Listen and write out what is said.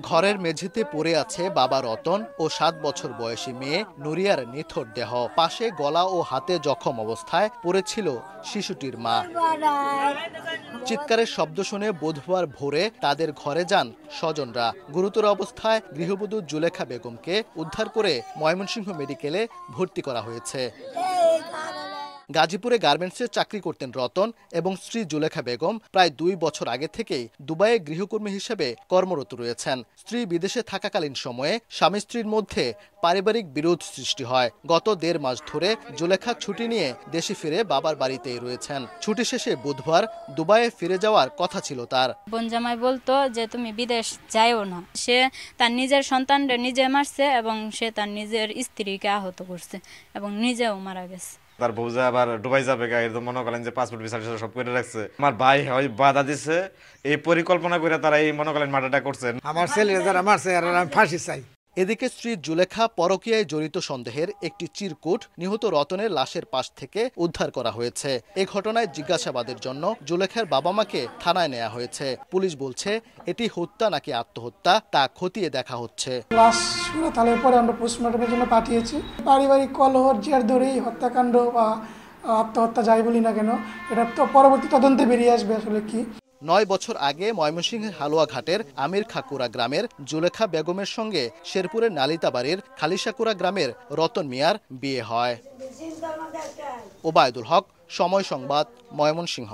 ঘরের মেঝেতে পড়ে আছে বাবা রতন ও 7 বছর বয়সী মেয়ে নুরিয়ার নিথর দেহ। পাশে গলা ও হাতে জখম অবস্থায় পড়েছিল শিশুটির মা। চিৎকারের শব্দ শুনে বুধবার ভোরে তাদের ঘরে যান স্বজনরা। গুরুতর অবস্থায় গৃহবধূ জুলেখা বেগমকে উদ্ধার করে ময়মনসিংহ মেডিকেলে ভর্তি করা হয়েছে। গাজীপুরে গার্মেন্টসে চাকরি করতেন রতন এবং স্ত্রী জুলেখা বেগম। প্রায় 2 বছর আগে থেকেই দুবাইয়ে গৃহকর্মী হিসেবে কর্মরত রয়েছেন। স্ত্রী বিদেশে থাকাকালীন সময়ে স্বামী স্ত্রীর মধ্যে পারিবারিক বিরোধ সৃষ্টি হয়। গত 1.5 মাস ধরে জুলেখা ছুটি নিয়ে দেশে ফিরে বাবার বাড়িতেই রয়েছেন। ছুটি শেষে বুধবার দুবাইয়ে ফিরে যাওয়ার কথা ছিল তার। বোন জামাই বলতো যে তুমি বিদেশ যাইও না। সে তার নিজের সন্তানরা নিজে মারছে এবং সে তার নিজের স্ত্রীকে আহত করছে এবং নিজেও মারা গেছে। তার বউজা আবার দুবাই যাবে, একদম মনে করেন যে পাসপোর্ট ভিসা সব করে রাখছে। আমার ভাই হয় বাধা দিছে, এই পরিকল্পনা করে তারা এই মনে করেন মার্ডারটা করছেন। আমার ছেলে যারা মারছে আর আমি ফাঁসি চাই। এদিকে স্ত্রী জুলেখা পরকীয়ায় জড়িত সন্দেহের একটি চিরকুট নিহত রতনের লাশের পাশ থেকে উদ্ধার করা হয়েছে। এ ঘটনায় জিজ্ঞাসাবাদের জন্য জুলেখার বাবা মাকে থানায় নেওয়া হয়েছে। পুলিশ বলছে এটি হত্যা নাকি আত্মহত্যা তা খতিয়ে দেখা হচ্ছে। লাশ সুরতালের পরে আমরা পোস্টমর্টমের জন্য পাঠিয়েছি। পারিবারিক কলহর জের ধরেই হত্যাকাণ্ড বা আত্মহত্যা যাই বলি না কেন, এটা তো পরবর্তী তদন্তে বেরিয়ে আসবে আসলে কি। 9 বছর আগে ময়মনসিংহের হালুয়াঘাটের আমির খাকুরা গ্রামের জুলেখা বেগমের সঙ্গে শেরপুরের নালিতাবাড়ির খালিশাকুরা গ্রামের রতন মিয়ার বিয়ে হয়। ওবায়দুল হক, সময় সংবাদ, ময়মনসিংহ।